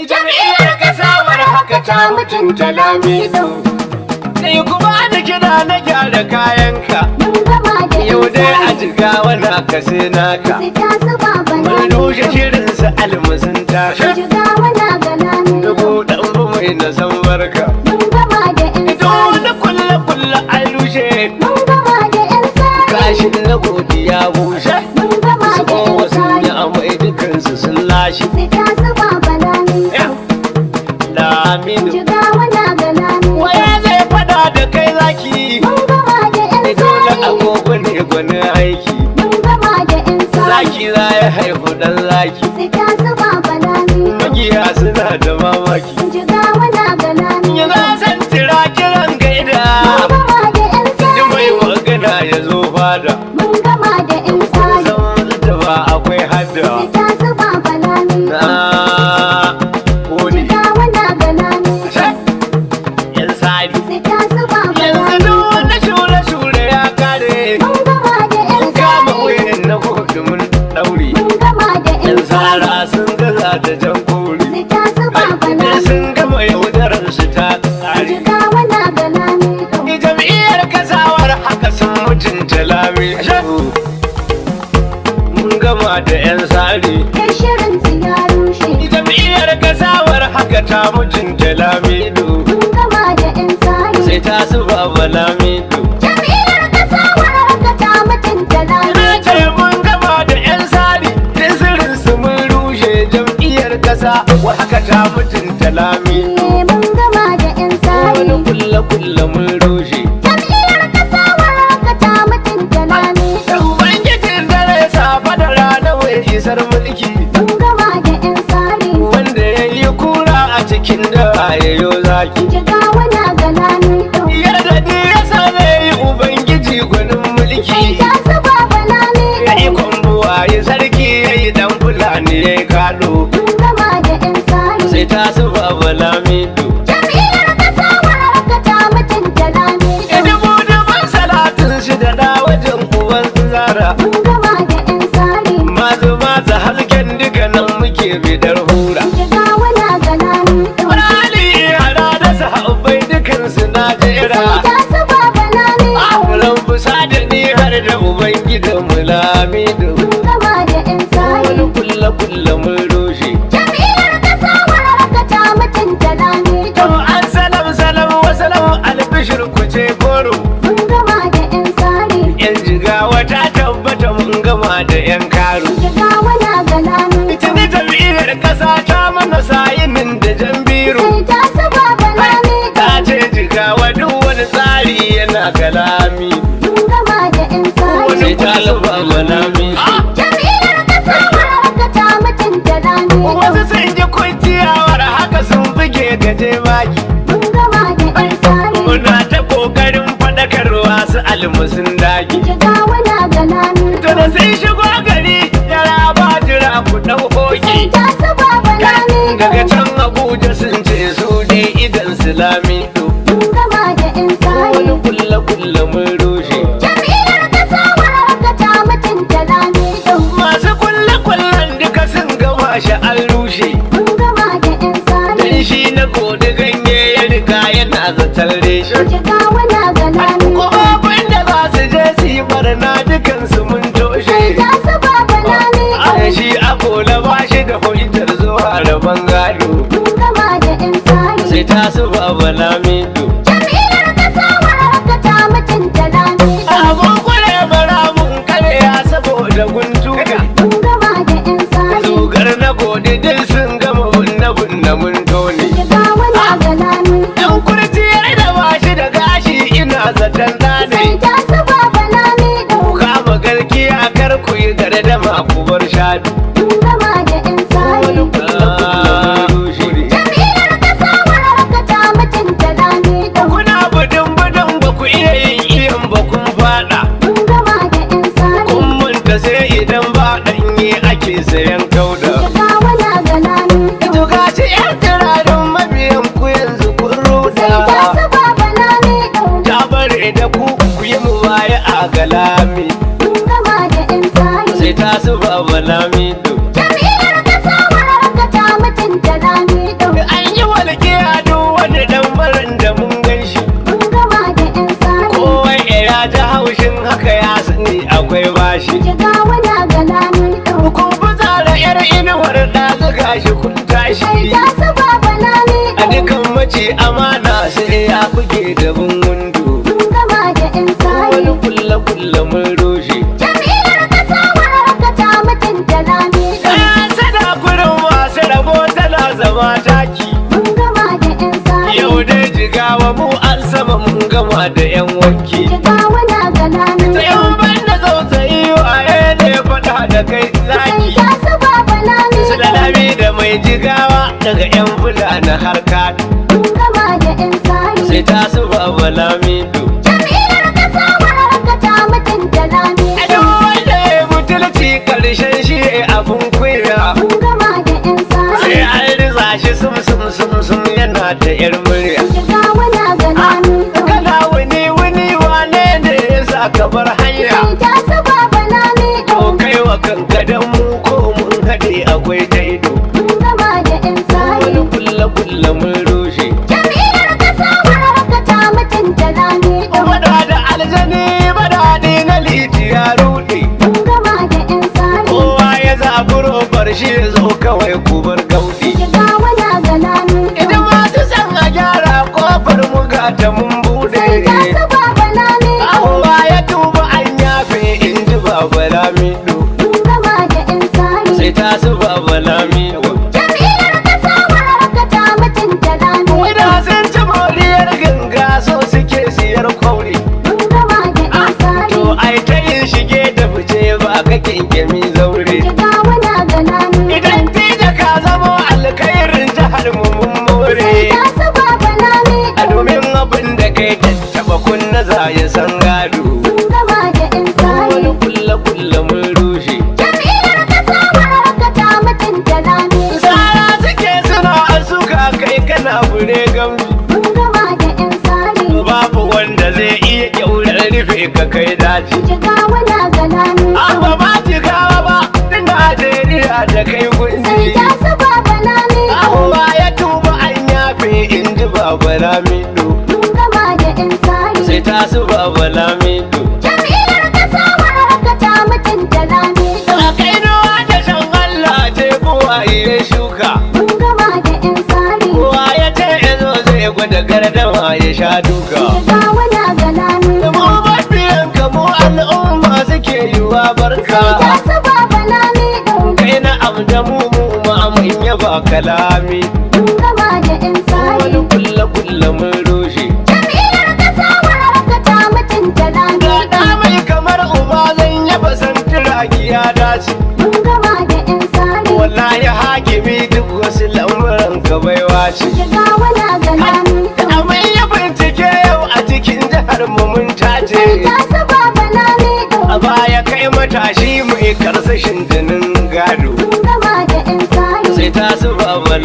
Jam'iyyar kasawar haka ta mutunta Lamido. Sai kuma da kiɗa na gyara kayanka. Yau dai a jigawa na kasi naka. Mun rushe shirin su almusun tasha. Dubu ɗan bu mai na san barka. Ito wani kulle-kulle an rushe. Kashin na godiya bushe. Su kowa sun yi amai dukansu sun lashe. Lamido waya zai fada da kai zaki. Dole agogo ne gwanin aiki. Zaki za ya haifu dan zaki. Magiya suna da mamaki. Yana san tira kiran gaida. Ji mai magana ya zo fada. Zan da ba akwai hadda. Da jan kori sun gama yaudarar su ta tsari. Jam'iyyar kasawar haka sun mutunta Lamido. Mun gama da 'yan tsari. Jam'iyyar kasawar haka ta mutunta Lamido. Sai ta su baba Lamido. Jam'iyyar kasawar haka ta mutunta Lamido. Mun gama da 'yan tsari. Isirin su mun rushe jam'iyyar kasa wa haka ta mutunta Lamido. Mun gama da 'yan tsari. Wani kulle-kulle mun rushe. Jam'iyyar kasawar haka ta mutunta Lamido. Ubangijin dare safa da rana wai isar mulki. Mun gama da 'yan tsari. Wanda ya yi kura a cikin da yayo zaki. Jigawa na ga Lamido. Yarda ni ya same yi ubangiji gwanin mulki. Sai ta su baba Lamido. Ya yi kwambuwa ya sarki ya yi dan fulani ya yi kaɗo. Mun gama da 'yan tsari. Sai ta su baba Lamido. Jam'iyyar kasawar haka ta mutunta Lamido. Dubu-duban salatin shi da na wajen uban zara. Mun gama da 'yan tsari. Mazu hasken duka nan muke bidar hura. Jigawa na ga Lamido. Rali yara da sahabbai dukansu na jera. Sai ta su baba Lamido. Ran fusa da ni har da ubangidanmu Lamido. Mun gama da 'yan tsari. Wani kulle-kulle mun rushe. Jam'iyyar kasawar haka ta mutunta Lamido. To an salam wasalam albishir ku ce goro. Mun gama da 'yan tsari. Yan jigawa ta tabbata mun gama da yan karo. Jigawa na ga Lamido. Ita ne jam'iyyar kasa ta mana sayinin da jan biro. Sai ta su baba Lamido. Ta ce jigawa duk wani tsari yana ga Lamido. Mun gama da 'yan tsari. Sai ta luba ga Lamido. Jam'iyyar kasawar haka ta mutunta Lamido. Wasu sun ji kuntiyawar haka sun buge gaje maki. Mun gama da 'yan tsari. Muna ta kokarin faɗakarwa su almusun daki. Jigawa na ga Lamido. To da sun shigo gari yara ba jira ku ɗau hoki. Sai ta su baba Lamido. Daga can Abuja sun ce su dai idan su Lamido. Mun gama da 'yan tsari. Wani kulle-kulle mun rushe. Jam'iyyar kasawar haka ta mutunta Lamido. Masu kulle-kullen duka sun gama shi an rushe. Mun gama da 'yan tsari. Dan shi na godi ganye ya riga yana zatar reshe. Jigawa na ga Lamido. Kofofin da za su je su yi barna dukansu mun toshe. Sai ta su baba Lamido. A shi akola ba shi da hujjar zuwa rabon gado. Mun gama da 'yan tsari. Sai ta su baba Lamido. Jam'iyyar kasawar haka ta mutunta Lamido. Abun kure bara mun karya saboda guntuka. Mun gama da 'yan tsari. Zugar na godi din sun gama bunna mun tone. Jigawa na ga Lamido. Dan kurciyar da ba shi da gashi ina zaton Sai dane. ta su baba Lamido. Kama garkiya kar ku yi gardama ku bar shadu. Mun gama da 'yan tsari. Jam'iyyar kasawar haka ta mutunta Lamido. Kuna budin ba ku iya yin iyan ba kun fada. Mun gama da 'yan tsari. Kun manta sai idan ba ɗanye ake sayan kauda. Jigawa na ga Lamido. To gashi yan tirarin mabiyan ku yanzu kun ruda. Sai ta su baba Lamido. Ta bare da ku yi mu baya a galami. Mun gama da 'yan tsari. Sai ta su baba Lamido. tashi ta su baba lami a dukan mace amana sai ya buge da bungundu mun gama da yan sari wani kulle mun rushe jam'iyyar kasa wararka ta mutunta lami ɗaya sada kurin masu rabo tana zama taki mun gama da yan sari yau dai jigawa mu an sama mun gama da yan wanki jigawa na ga lami ta yan banda tsautsayi waye ne faɗa da kai zaki ta su baba lami su da lami da mai jigawa daga yan fulani har kadu mun gama da yan sari sai ta su baba lamido jam'iyyar kasa wararka ta mutunta lami a duk wanda ya butulci karshen shi abun kunya mun gama da yan sai sari an riza shi sum yana da yar murya jigawa na ga lami kana wuni wane ne ya sa ka bar hanya ta su baba lami to kai wa kanka dan mu ko mun haɗe akwai daido mun gama da yan sari wani kulle mun rushe jam'iyyar kasa wararka ta mutunta lami Bada da aljani badaɗi na litiya ruɗe mun gama da yan sari kowa ya zaburo bar shi ya zo kawai kubar gauɗi jigawa na ga lami idan masu san a gyara kofar mu ga ta mun buɗe ta su baba lami kowa ya tuba an yafe in ji baba lamido mun gama da yan sari sai ta su baba lamido jam'iyyar kasa wararka ta mutunta lami wida sun ci moriyar ganga so suke siyar kwauri mun gama da yan sari to ai ta yin shige da fice ba ka kinkimi zaure jigawa na ga lami idan tija ka zamo alkhairin jihar mu mun more ta su baba lami a domin abin da kai tattaba kunna za ya san gado mun gama da yan sari wani kulle mun rushe jam'iyyar kasa wararka ta mutunta lami tsara suke suna suka kai kana fure gamji mun gama da yan sari babu wanda zai iya kyaurar rufe ka kai daji jigawa na ga lami amma ba jigawa ba din Najeriya da kai gunji ta su baba lami amma ya tuba an yafe in ji baba lamido mun gama da yan sari sai ta su baba lamido jam'iyyar kasa wararka ta mutunta lami a kai nawa da shan Allah ce kowa ya shuka mun gama da yan sari kowa ya ce ya zo zai gwada gardama ya sha duka jigawa na ga lami mu mafiyan ka mu al'umma suke yiwa barka ta su baba lami kai na amda mu ma mun yaba kalami mun gama da yan sari wani kulle mun rushe jam'iyyar kasa wararka ta mutunta lami da mai kamar uba zan yaba santira ya dace mun gama da yan sari wallahi hakimi duk wasu lamuran ka baiwa ce jigawa na ga lami amai ya bincike yau a cikin jihar mu mun tace ta su baba lami a baya kai matashi mai karsashin jinin gado mun gama da yan sari sai ta su baba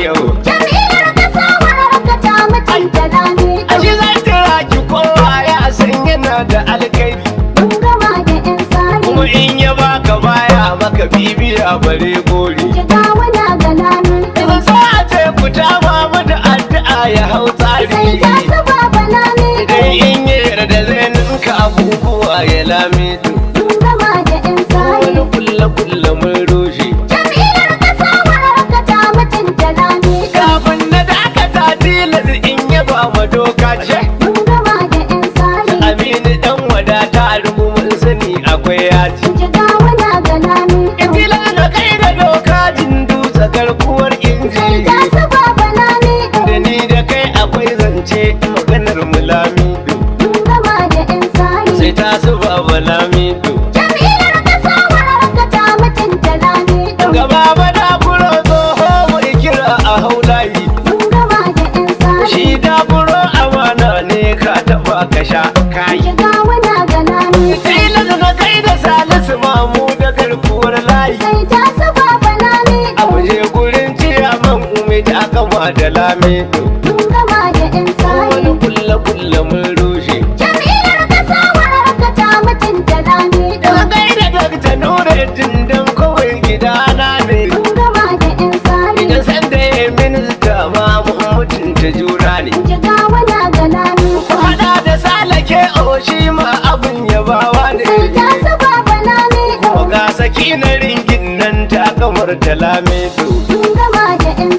yau jam'iyyar kasa wararka ta mutunta lami a shi zai tira ki kowa ya san yana da alkairi mun gama da yan sari kuma in ya baka baya maka bibiya bare gori jigawa na ga lami idan sa a ce ku tama mu da addu'a ya hau tsari ta su baba lami idan in ya yarda zai ninka abubuwa ya lamido mun gama da yan sari wani kulle mun rushe jam'iyyar kasa wararka ta mutunta lami kafin na dakata tilas in yaba ma doka ce mun gama da yan sari aminu dan wadata mun sani akwai yaji jigawa na ga lami itila na kai da doka jin dutse garkuwar inji ta su baba lami da ni da kai akwai zance maganar mu lamido mun gama da yan sari sai ta su baba lamido jam'iyyar kasa wararka ta mutunta lami gaba bada kuro tsoho mai kira a haulayi mun gama da yan sari shi da kuro amana ne ka taba ka sha kai jigawa na ga lami tilas na kai da salisu mamu da garkuwar layi sai ta su baba lami a waje gurin ciyaman ume ta kama da lamido mun gama da yan sari wani kulle mun rushe jam'iyyar kasa wararka ta mutunta lami daga kai da dakta nure dindan kawai gidana ne mun gama da yan sari idan sanda ya minista ma mun mutunta juna ne jigawa na ga lami hada da salake oshi ma abin yabawa ne sai ta su baba lami ko ga saki na ringin nan ta kamar ta lamido mun gama da yan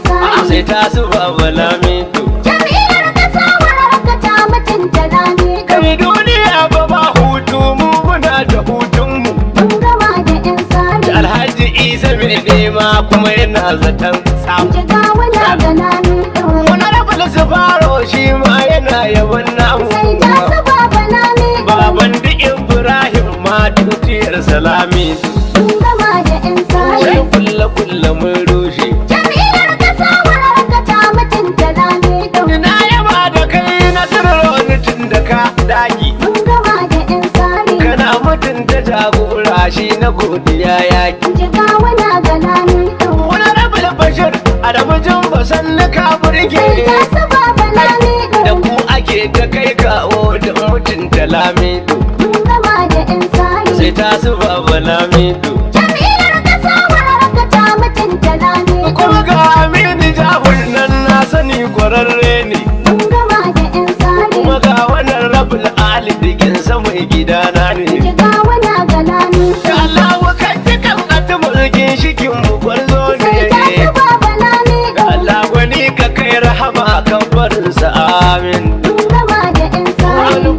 tasu baba lamido. Jam'iyyar ƙasa wararka ta mutunta lamido. Kai duniya ba hutu mu muna da hutunmu. Mun gama da 'yan sari. Alhaji Isa mai nema kuma yana zaton samu. Jigawa na ga lamido. Wani rabin su faro shi ma yana yaban namu. Sai ta su baba lamido. Baban da Ibrahim ma tutiyar salami. Mun gama da 'yan Sai sari. kulle mun rushe. Jam'iyyar ƙasa wararka ta mutunta lamido. Na yaba da kai na wani tun da ka dagi. Mun gama da 'yan sari. Kana mutunta jagora shi na godiya yaki. Jigawa na ga lamido. Wani rabin bashir a da mijin basan na ka burge. Sai ta su baba lamido. Da ku ake ta kai kawo da mutunta lamido. Mun gama da 'yan sari. Sai ta su baba lamido. Jam'iyyar ƙasa wararka ta mutunta lamido. Kuma ga Aminu Jahun nan na sani kwararre ne. Mun gama da 'yan sari. Kuma ga wannan rabin alidigin mai gidana ne. Jigawa na ga lamido. Ya Allah wa kan dukan atumulkin shikin mu gwarzo Sai ta ne. su baba lamido. Allah wani ka kai rahama kan barinsa amin. Mun gama da 'yan Wani sari.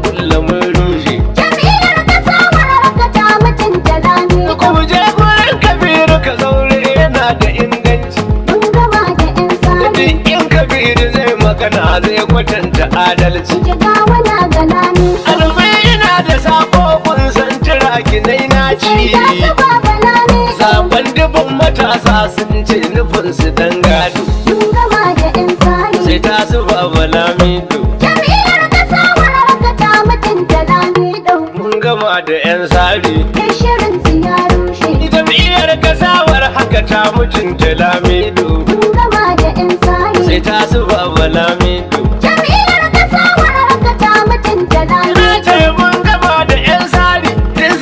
kulle mun rushe. Jam'iyyar ƙasa wararka ta mutunta lamido. Kuma je gurin Kabiru ka zaure yana da inganci. Mun gama da 'yan sari. Duk in Kabiru zai magana zai kwatanta adalci. Jigawa na ga lamido. Almai ina da sakokun santira kinai na ci. Sai ta su baba lamido. Sabon dubin matasa sun ce nufinsu dan gado. Mun gama da 'yan sari. Sai ta su baba lamido. Jam'iyyar ƙasa wararka ta mutunta lamido. Mun gama da 'yan sari. Kai shirin su ya rushe. Jam'iyyar kasawar haka ta mutunta lamido. Mun gama da 'yan sari. Sai ta su baba lamido. Jam'iyyar ƙasa wararka ta mutunta Na lamido. ce mun gama da 'yan sari. Din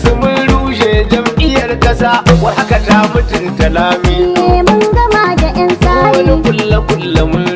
su mun rushe jam'iyyar kasawar haka ta mutunta lamido. Mun gama da 'yan sari. Wani kulle mun